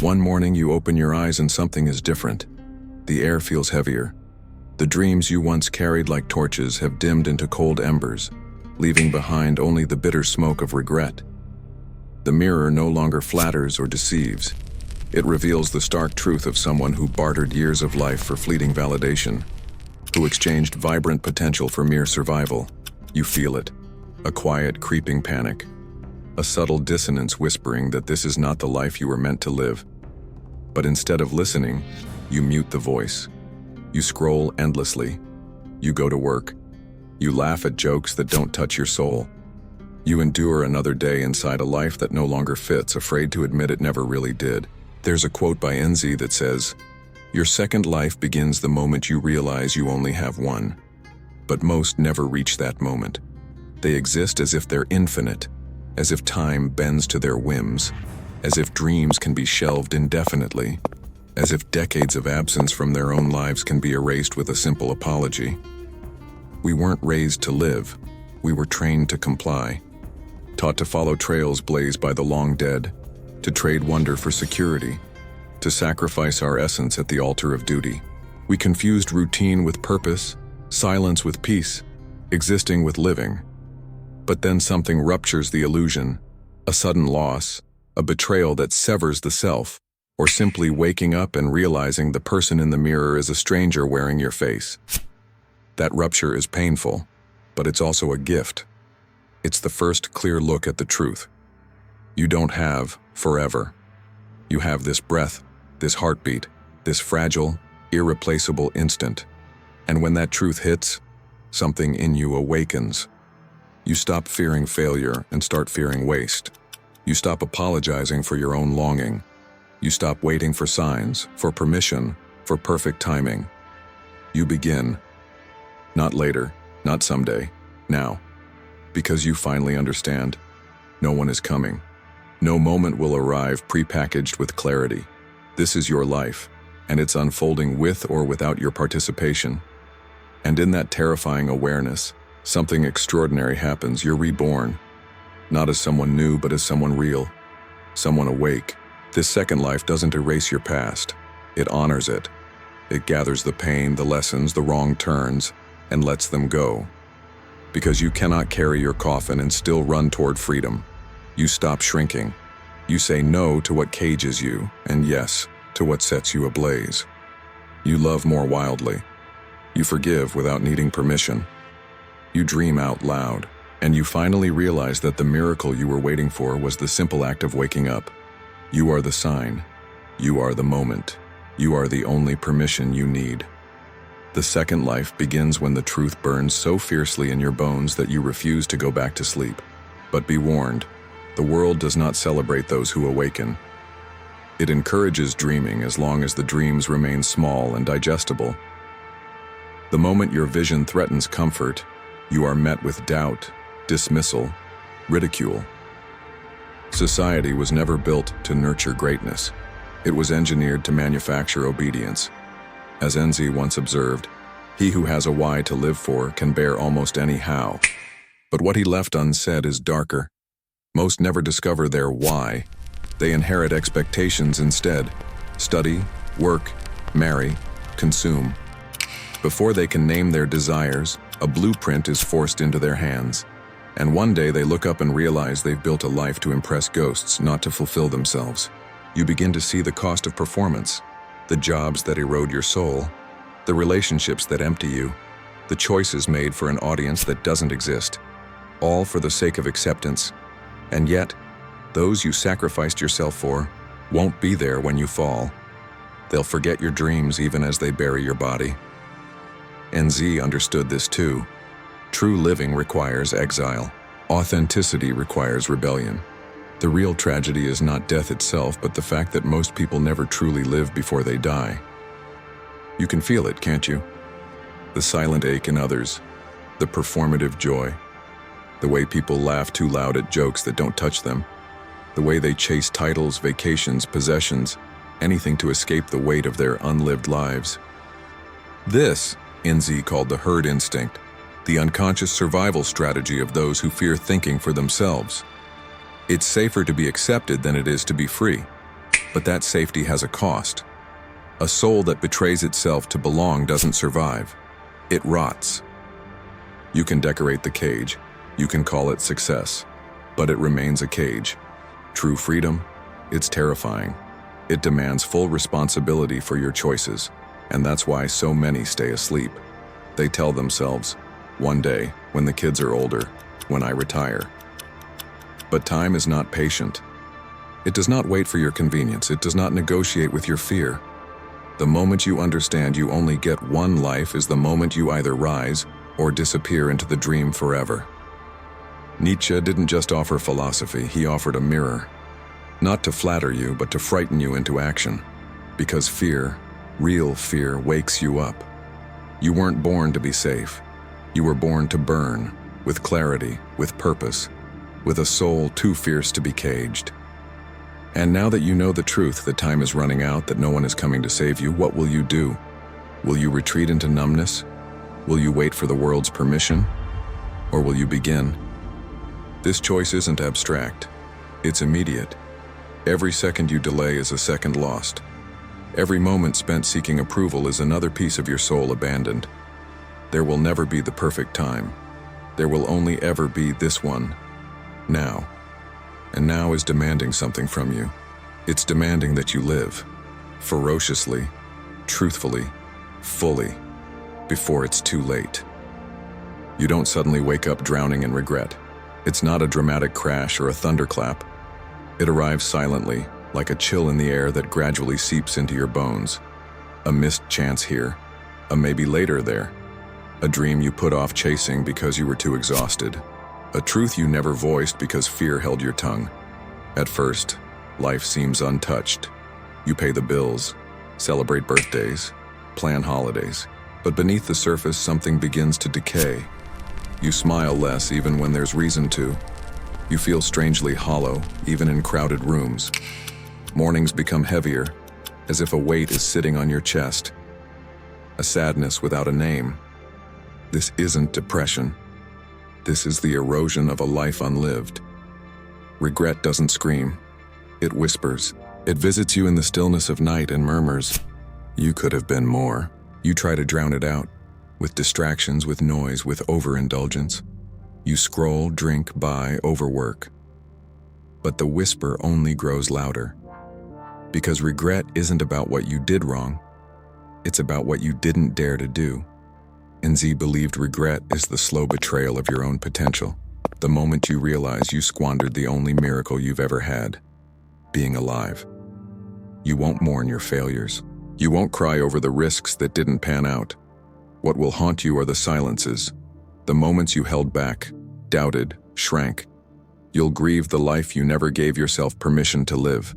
One morning you open your eyes and something is different. The air feels heavier. The dreams you once carried like torches have dimmed into cold embers, leaving behind only the bitter smoke of regret. The mirror no longer flatters or deceives. It reveals the stark truth of someone who bartered years of life for fleeting validation, who exchanged vibrant potential for mere survival. You feel it, a quiet, creeping panic, a subtle dissonance whispering that this is not the life you were meant to live. But instead of listening, you mute the voice. You scroll endlessly. You go to work. You laugh at jokes that don't touch your soul. You endure another day inside a life that no longer fits, afraid to admit it never really did. There's a quote by Nietzsche that says, "Your second life begins the moment you realize you only have one." But most never reach that moment. They exist as if they're infinite, as if time bends to their whims, as if dreams can be shelved indefinitely, as if decades of absence from their own lives can be erased with a simple apology. We weren't raised to live. We were trained to comply, taught to follow trails blazed by the long dead, to trade wonder for security, to sacrifice our essence at the altar of duty. We confused routine with purpose, silence with peace, existing with living. But then something ruptures the illusion, a sudden loss, a betrayal that severs the self, or simply waking up and realizing the person in the mirror is a stranger wearing your face. That rupture is painful, but it's also a gift. It's the first clear look at the truth. You don't have forever. You have this breath, this heartbeat, this fragile, irreplaceable instant. And when that truth hits, something in you awakens. You stop fearing failure and start fearing waste. You stop apologizing for your own longing. You stop waiting for signs, for permission, for perfect timing. You begin. Not later, not someday, now. Because you finally understand, no one is coming. No moment will arrive prepackaged with clarity. This is your life, and it's unfolding with or without your participation. And in that terrifying awareness, something extraordinary happens. You're reborn, not as someone new, but as someone real, someone awake. This second life doesn't erase your past. It honors it. It gathers the pain, the lessons, the wrong turns, and lets them go. Because you cannot carry your coffin and still run toward freedom. You stop shrinking. You say no to what cages you, and yes to what sets you ablaze. You love more wildly. You forgive without needing permission. You dream out loud, and you finally realize that the miracle you were waiting for was the simple act of waking up. You are the sign. You are the moment. You are the only permission you need. The second life begins when the truth burns so fiercely in your bones that you refuse to go back to sleep. But be warned, the world does not celebrate those who awaken. It encourages dreaming as long as the dreams remain small and digestible. The moment your vision threatens comfort, you are met with doubt, dismissal, ridicule. Society was never built to nurture greatness. It was engineered to manufacture obedience. As Nietzsche once observed, he who has a why to live for can bear almost any how. But what he left unsaid is darker. Most never discover their why. They inherit expectations instead. Study, work, marry, consume. Before they can name their desires, a blueprint is forced into their hands. And one day they look up and realize they've built a life to impress ghosts, not to fulfill themselves. You begin to see the cost of performance, the jobs that erode your soul, the relationships that empty you, the choices made for an audience that doesn't exist, all for the sake of acceptance. And yet, those you sacrificed yourself for won't be there when you fall. They'll forget your dreams even as they bury your body. Nietzsche understood this too. True living requires exile. Authenticity requires rebellion. The real tragedy is not death itself, but the fact that most people never truly live before they die. You can feel it, can't you? The silent ache in others, the performative joy, the way people laugh too loud at jokes that don't touch them, the way they chase titles, vacations, possessions, anything to escape the weight of their unlived lives. This, Nietzsche called the herd instinct, the unconscious survival strategy of those who fear thinking for themselves. It's safer to be accepted than it is to be free. But that safety has a cost. A soul that betrays itself to belong doesn't survive. It rots. You can decorate the cage, you can call it success, but it remains a cage. True freedom? It's terrifying. It demands full responsibility for your choices, and that's why so many stay asleep. They tell themselves, one day, when the kids are older, when I retire. But time is not patient. It does not wait for your convenience. It does not negotiate with your fear. The moment you understand you only get one life is the moment you either rise or disappear into the dream forever. Nietzsche didn't just offer philosophy, he offered a mirror. Not to flatter you, but to frighten you into action. Because fear, real fear, wakes you up. You weren't born to be safe. You were born to burn, with clarity, with purpose, with a soul too fierce to be caged. And now that you know the truth, that time is running out, that no one is coming to save you, what will you do? Will you retreat into numbness? Will you wait for the world's permission? Or will you begin? This choice isn't abstract. It's immediate. Every second you delay is a second lost. Every moment spent seeking approval is another piece of your soul abandoned. There will never be the perfect time. There will only ever be this one, now. And now is demanding something from you. It's demanding that you live, ferociously, truthfully, fully, before it's too late. You don't suddenly wake up drowning in regret. It's not a dramatic crash or a thunderclap. It arrives silently, like a chill in the air that gradually seeps into your bones. A missed chance here, a maybe later there. A dream you put off chasing because you were too exhausted. A truth you never voiced because fear held your tongue. At first, life seems untouched. You pay the bills, celebrate birthdays, plan holidays. But beneath the surface, something begins to decay. You smile less even when there's reason to. You feel strangely hollow, even in crowded rooms. Mornings become heavier, as if a weight is sitting on your chest. A sadness without a name. This isn't depression. This is the erosion of a life unlived. Regret doesn't scream. It whispers. It visits you in the stillness of night and murmurs, "You could have been more." You try to drown it out, with distractions, with noise, with overindulgence. You scroll, drink, buy, overwork. But the whisper only grows louder. Because regret isn't about what you did wrong. It's about what you didn't dare to do. And Z believed regret is the slow betrayal of your own potential. The moment you realize you squandered the only miracle you've ever had, being alive. You won't mourn your failures. You won't cry over the risks that didn't pan out. What will haunt you are the silences, the moments you held back, doubted, shrank. You'll grieve the life you never gave yourself permission to live.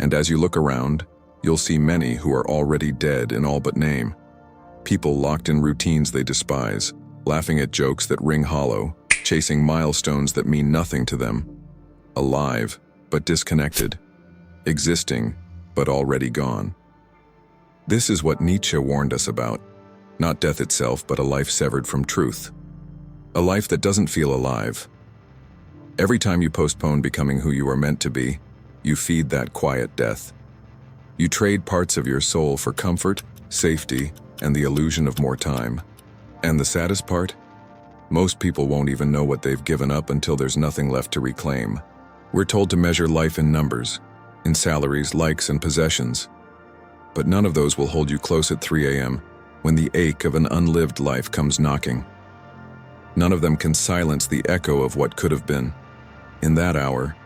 And as you look around, you'll see many who are already dead in all but name. People locked in routines they despise, laughing at jokes that ring hollow, chasing milestones that mean nothing to them. Alive, but disconnected. Existing, but already gone. This is what Nietzsche warned us about. Not death itself, but a life severed from truth. A life that doesn't feel alive. Every time you postpone becoming who you are meant to be, you feed that quiet death. You trade parts of your soul for comfort, safety, and the illusion of more time. And the saddest part? Most people won't even know what they've given up until there's nothing left to reclaim. We're told to measure life in numbers, in salaries, likes, and possessions. But none of those will hold you close at 3 a.m. when the ache of an unlived life comes knocking. None of them can silence the echo of what could have been. In that hour,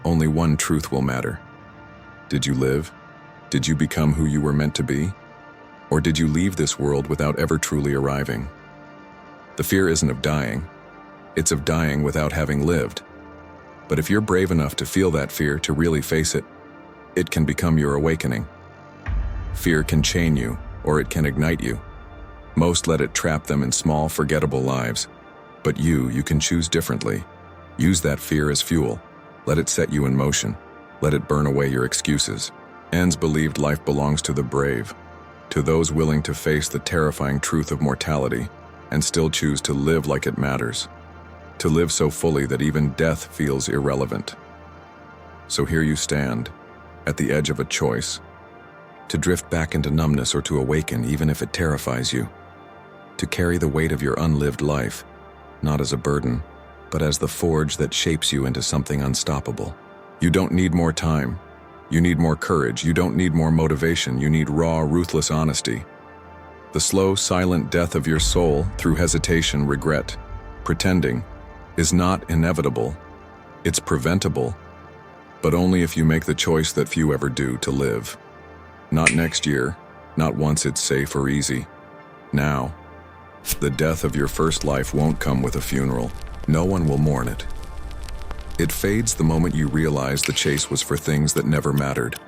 only one truth will matter. Did you live? Did you become who you were meant to be? Or did you leave this world without ever truly arriving? The fear isn't of dying. It's of dying without having lived. But if you're brave enough to feel that fear, to really face it, it can become your awakening. Fear can chain you, or it can ignite you. Most let it trap them in small, forgettable lives. But you can choose differently. Use that fear as fuel. Let it set you in motion. Let it burn away your excuses. Anne's believed life belongs to the brave, to those willing to face the terrifying truth of mortality and still choose to live like it matters, to live so fully that even death feels irrelevant. So here you stand, at the edge of a choice. To drift back into numbness or to awaken even if it terrifies you. To carry the weight of your unlived life, not as a burden, but as the forge that shapes you into something unstoppable. You don't need more time. You need more courage. You don't need more motivation. You need raw, ruthless honesty. The slow, silent death of your soul through hesitation, regret, pretending, is not inevitable. It's preventable, but only if you make the choice that few ever do to live. Not next year, not once it's safe or easy. Now. The death of your first life won't come with a funeral. No one will mourn it. It fades the moment you realize the chase was for things that never mattered.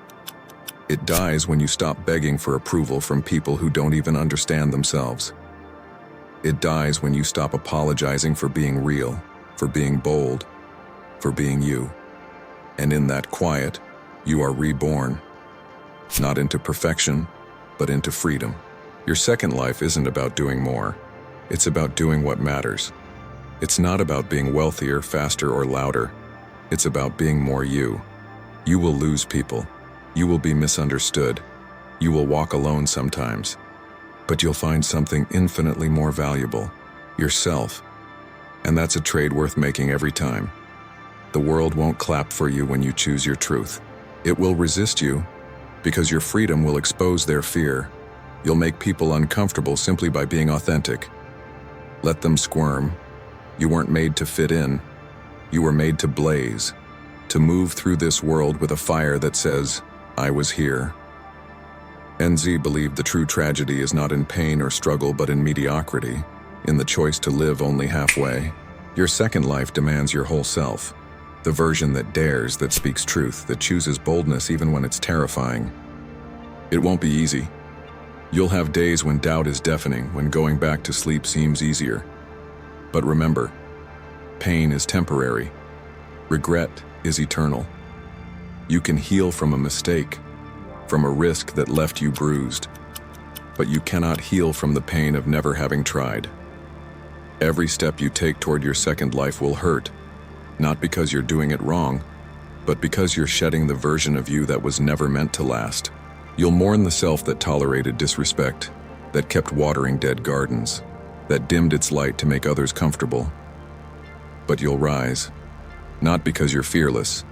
It dies when you stop begging for approval from people who don't even understand themselves. It dies when you stop apologizing for being real, for being bold, for being you. And in that quiet, you are reborn. Not into perfection, but into freedom. Your second life isn't about doing more. It's about doing what matters. It's not about being wealthier, faster, or louder. It's about being more you. You will lose people. You will be misunderstood. You will walk alone sometimes. But you'll find something infinitely more valuable, yourself. And that's a trade worth making every time. The world won't clap for you when you choose your truth. It will resist you, because your freedom will expose their fear. You'll make people uncomfortable simply by being authentic. Let them squirm. You weren't made to fit in. You were made to blaze, to move through this world with a fire that says, I was here. NZ believed the true tragedy is not in pain or struggle but in mediocrity, in the choice to live only halfway. Your second life demands your whole self, the version that dares, that speaks truth, that chooses boldness even when it's terrifying. It won't be easy. You'll have days when doubt is deafening, when going back to sleep seems easier. But remember, pain is temporary. Regret is eternal. You can heal from a mistake, from a risk that left you bruised, but you cannot heal from the pain of never having tried. Every step you take toward your second life will hurt, not because you're doing it wrong, but because you're shedding the version of you that was never meant to last. You'll mourn the self that tolerated disrespect, that kept watering dead gardens, that dimmed its light to make others comfortable. But you'll rise, not because you're fearless,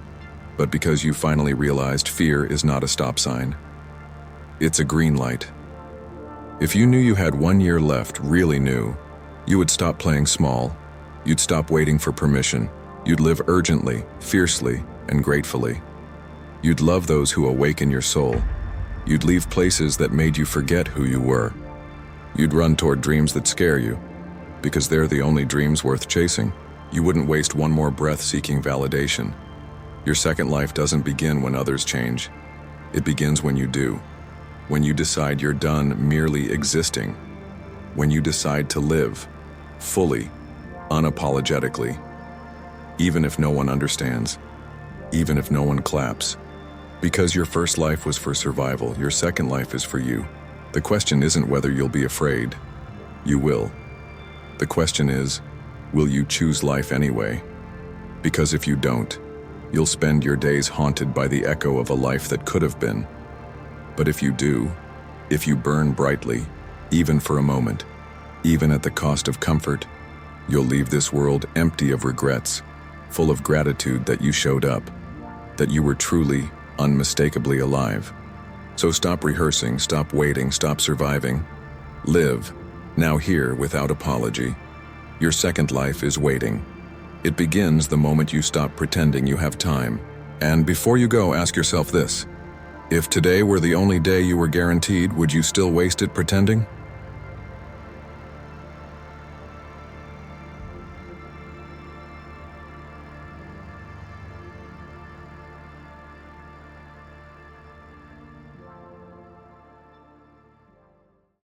but because you finally realized fear is not a stop sign. It's a green light. If you knew you had 1 year left, really knew, you would stop playing small. You'd stop waiting for permission. You'd live urgently, fiercely, and gratefully. You'd love those who awaken your soul. You'd leave places that made you forget who you were. You'd run toward dreams that scare you, because they're the only dreams worth chasing. You wouldn't waste one more breath seeking validation. Your second life doesn't begin when others change. It begins when you do. When you decide you're done merely existing. When you decide to live, fully, unapologetically. Even if no one understands. Even if no one claps. Because your first life was for survival, your second life is for you. The question isn't whether you'll be afraid. You will. The question is, will you choose life anyway? Because if you don't, you'll spend your days haunted by the echo of a life that could have been. But if you do, if you burn brightly, even for a moment, even at the cost of comfort, you'll leave this world empty of regrets, full of gratitude that you showed up, that you were truly, unmistakably alive. So stop rehearsing, stop waiting, stop surviving. Live, now here without apology. Your second life is waiting. It begins the moment you stop pretending you have time. And before you go, ask yourself this. If today were the only day you were guaranteed, would you still waste it pretending?